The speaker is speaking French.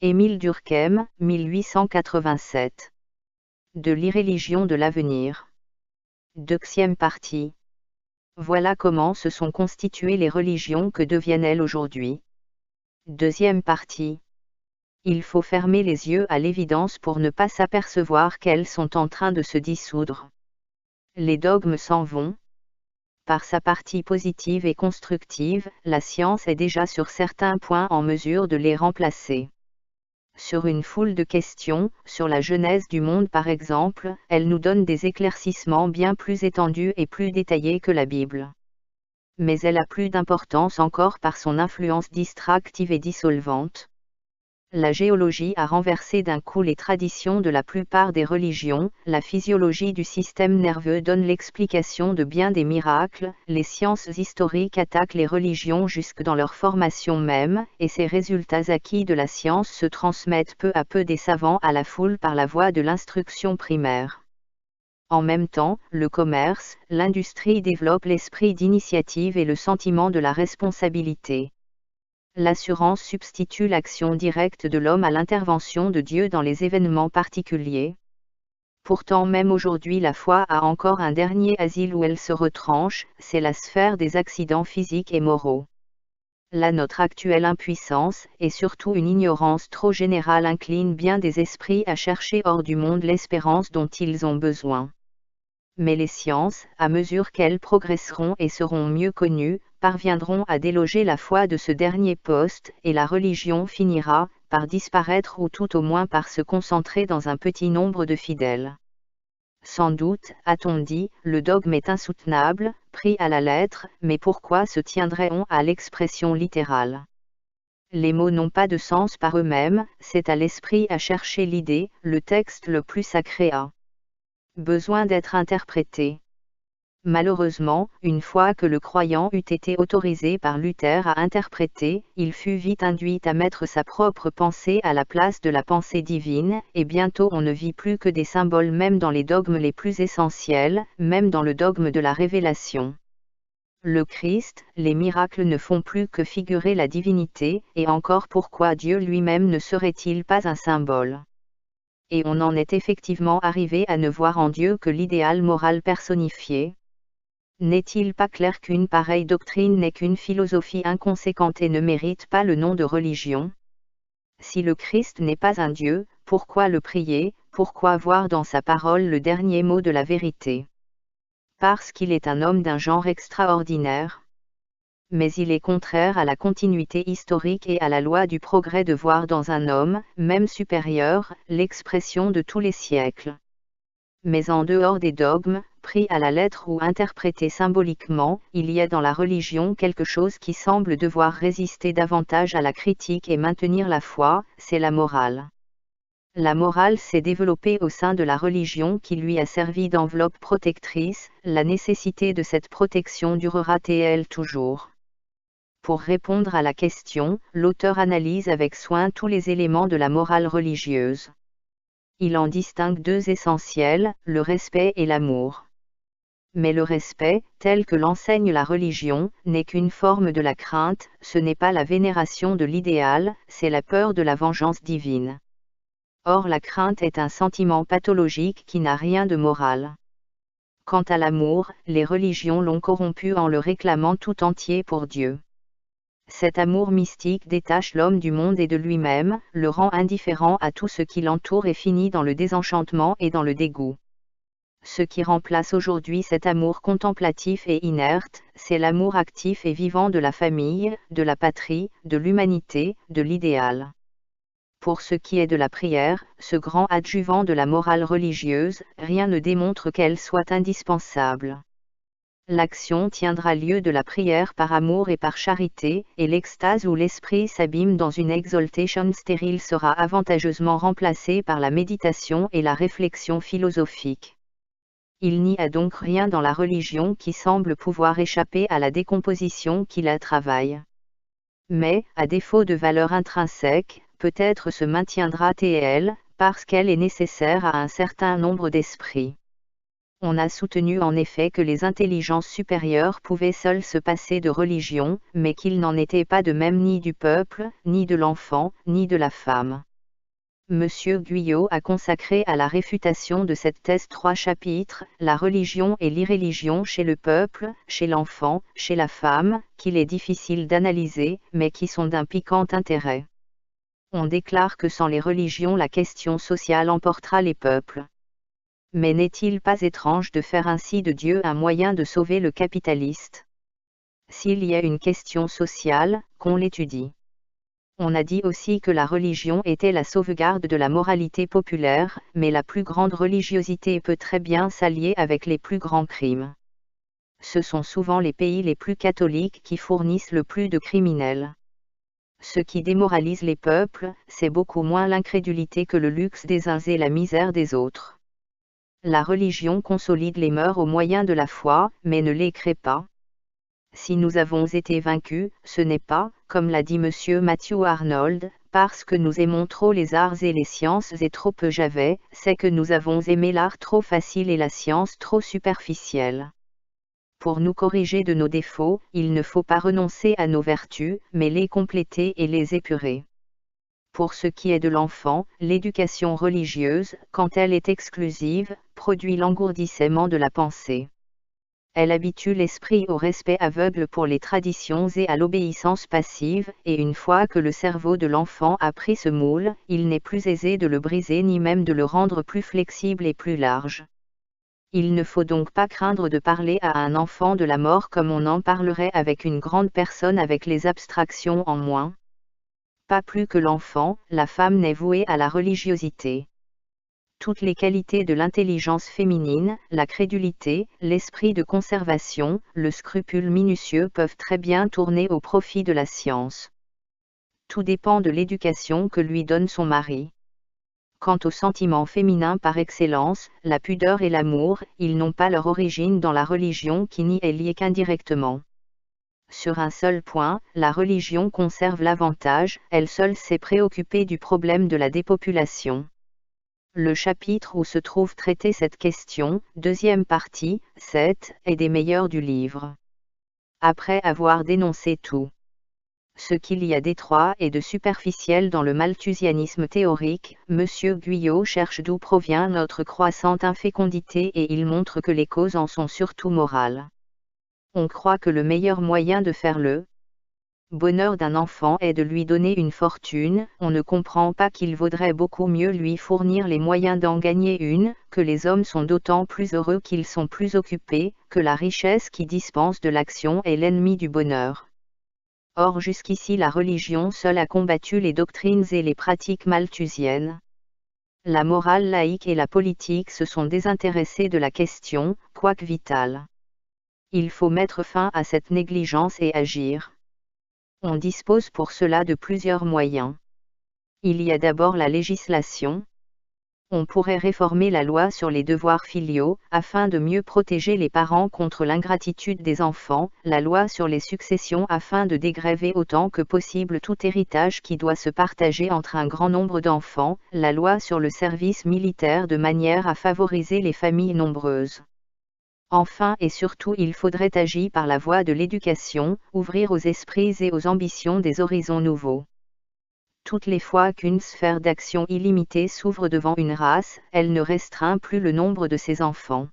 Émile Durkheim, 1887. De l'irréligion de l'avenir. Deuxième partie. Voilà comment se sont constituées les religions que deviennent-elles aujourd'hui. Deuxième partie. Il faut fermer les yeux à l'évidence pour ne pas s'apercevoir qu'elles sont en train de se dissoudre. Les dogmes s'en vont. Par sa partie positive et constructive, la science est déjà sur certains points en mesure de les remplacer. Sur une foule de questions, sur la genèse du monde par exemple, elle nous donne des éclaircissements bien plus étendus et plus détaillés que la Bible. Mais elle a plus d'importance encore par son influence distractive et dissolvante. La géologie a renversé d'un coup les traditions de la plupart des religions, la physiologie du système nerveux donne l'explication de bien des miracles, les sciences historiques attaquent les religions jusque dans leur formation même, et ces résultats acquis de la science se transmettent peu à peu des savants à la foule par la voie de l'instruction primaire. En même temps, le commerce, l'industrie développent l'esprit d'initiative et le sentiment de la responsabilité. L'assurance substitue l'action directe de l'homme à l'intervention de Dieu dans les événements particuliers. Pourtant même aujourd'hui la foi a encore un dernier asile où elle se retranche, c'est la sphère des accidents physiques et moraux. Là notre actuelle impuissance, et surtout une ignorance trop générale incline bien des esprits à chercher hors du monde l'espérance dont ils ont besoin. Mais les sciences, à mesure qu'elles progresseront et seront mieux connues, parviendront à déloger la foi de ce dernier poste, et la religion finira par disparaître ou tout au moins par se concentrer dans un petit nombre de fidèles. Sans doute, a-t-on dit, le dogme est insoutenable, pris à la lettre, mais pourquoi se tiendrait-on à l'expression littérale ? Les mots n'ont pas de sens par eux-mêmes, c'est à l'esprit à chercher l'idée, le texte le plus sacré a besoin d'être interprété. Malheureusement, une fois que le croyant eut été autorisé par Luther à interpréter, il fut vite induit à mettre sa propre pensée à la place de la pensée divine, et bientôt on ne vit plus que des symboles même dans les dogmes les plus essentiels, même dans le dogme de la révélation. Le Christ, les miracles ne font plus que figurer la divinité, et encore pourquoi Dieu lui-même ne serait-il pas un symbole ? Et on en est effectivement arrivé à ne voir en Dieu que l'idéal moral personnifié. N'est-il pas clair qu'une pareille doctrine n'est qu'une philosophie inconséquente et ne mérite pas le nom de religion ? Si le Christ n'est pas un Dieu, pourquoi le prier, pourquoi voir dans sa parole le dernier mot de la vérité ? Parce qu'il est un homme d'un genre extraordinaire. Mais il est contraire à la continuité historique et à la loi du progrès de voir dans un homme, même supérieur, l'expression de tous les siècles. Mais en dehors des dogmes, pris à la lettre ou interprétés symboliquement, il y a dans la religion quelque chose qui semble devoir résister davantage à la critique et maintenir la foi, c'est la morale. La morale s'est développée au sein de la religion qui lui a servi d'enveloppe protectrice, la nécessité de cette protection durera-t-elle toujours ? Pour répondre à la question, l'auteur analyse avec soin tous les éléments de la morale religieuse. Il en distingue deux essentiels, le respect et l'amour. Mais le respect, tel que l'enseigne la religion, n'est qu'une forme de la crainte, ce n'est pas la vénération de l'idéal, c'est la peur de la vengeance divine. Or la crainte est un sentiment pathologique qui n'a rien de moral. Quant à l'amour, les religions l'ont corrompu en le réclamant tout entier pour Dieu. Cet amour mystique détache l'homme du monde et de lui-même, le rend indifférent à tout ce qui l'entoure et finit dans le désenchantement et dans le dégoût. Ce qui remplace aujourd'hui cet amour contemplatif et inerte, c'est l'amour actif et vivant de la famille, de la patrie, de l'humanité, de l'idéal. Pour ce qui est de la prière, ce grand adjuvant de la morale religieuse, rien ne démontre qu'elle soit indispensable. L'action tiendra lieu de la prière par amour et par charité, et l'extase où l'esprit s'abîme dans une exaltation stérile sera avantageusement remplacée par la méditation et la réflexion philosophique. Il n'y a donc rien dans la religion qui semble pouvoir échapper à la décomposition qui la travaille. Mais, à défaut de valeur intrinsèque, peut-être se maintiendra-t-elle, parce qu'elle est nécessaire à un certain nombre d'esprits. On a soutenu en effet que les intelligences supérieures pouvaient seules se passer de religion, mais qu'il n'en était pas de même ni du peuple, ni de l'enfant, ni de la femme. M. Guyot a consacré à la réfutation de cette thèse 3 chapitres, la religion et l'irréligion chez le peuple, chez l'enfant, chez la femme, qu'il est difficile d'analyser, mais qui sont d'un piquant intérêt. On déclare que sans les religions la question sociale emportera les peuples. Mais n'est-il pas étrange de faire ainsi de Dieu un moyen de sauver le capitaliste? S'il y a une question sociale, qu'on l'étudie. On a dit aussi que la religion était la sauvegarde de la moralité populaire, mais la plus grande religiosité peut très bien s'allier avec les plus grands crimes. Ce sont souvent les pays les plus catholiques qui fournissent le plus de criminels. Ce qui démoralise les peuples, c'est beaucoup moins l'incrédulité que le luxe des uns et la misère des autres. La religion consolide les mœurs au moyen de la foi, mais ne les crée pas. Si nous avons été vaincus, ce n'est pas, comme l'a dit M. Matthew Arnold, parce que nous aimons trop les arts et les sciences et trop peu Javet, c'est que nous avons aimé l'art trop facile et la science trop superficielle. Pour nous corriger de nos défauts, il ne faut pas renoncer à nos vertus, mais les compléter et les épurer. Pour ce qui est de l'enfant, l'éducation religieuse, quand elle est exclusive, produit l'engourdissement de la pensée. Elle habitue l'esprit au respect aveugle pour les traditions et à l'obéissance passive, et une fois que le cerveau de l'enfant a pris ce moule, il n'est plus aisé de le briser ni même de le rendre plus flexible et plus large. Il ne faut donc pas craindre de parler à un enfant de la mort comme on en parlerait avec une grande personne avec les abstractions en moins. Pas plus que l'enfant, la femme n'est vouée à la religiosité. Toutes les qualités de l'intelligence féminine, la crédulité, l'esprit de conservation, le scrupule minutieux peuvent très bien tourner au profit de la science. Tout dépend de l'éducation que lui donne son mari. Quant aux sentiments féminins par excellence, la pudeur et l'amour, ils n'ont pas leur origine dans la religion qui n'y est liée qu'indirectement. Sur un seul point, la religion conserve l'avantage, elle seule s'est préoccupée du problème de la dépopulation. Le chapitre où se trouve traitée cette question, deuxième partie, 7, est des meilleurs du livre. Après avoir dénoncé tout ce qu'il y a d'étroit et de superficiel dans le malthusianisme théorique, M. Guyot cherche d'où provient notre croissante infécondité et il montre que les causes en sont surtout morales. On croit que le meilleur moyen de faire le bonheur d'un enfant est de lui donner une fortune, on ne comprend pas qu'il vaudrait beaucoup mieux lui fournir les moyens d'en gagner une, que les hommes sont d'autant plus heureux qu'ils sont plus occupés, que la richesse qui dispense de l'action est l'ennemi du bonheur. Or jusqu'ici la religion seule a combattu les doctrines et les pratiques malthusiennes. La morale laïque et la politique se sont désintéressées de la question, quoique vitale. Il faut mettre fin à cette négligence et agir. On dispose pour cela de plusieurs moyens. Il y a d'abord la législation. On pourrait réformer la loi sur les devoirs filiaux, afin de mieux protéger les parents contre l'ingratitude des enfants, la loi sur les successions afin de dégréver autant que possible tout héritage qui doit se partager entre un grand nombre d'enfants, la loi sur le service militaire de manière à favoriser les familles nombreuses. Enfin et surtout il faudrait agir par la voie de l'éducation, ouvrir aux esprits et aux ambitions des horizons nouveaux. Toutes les fois qu'une sphère d'action illimitée s'ouvre devant une race, elle ne restreint plus le nombre de ses enfants.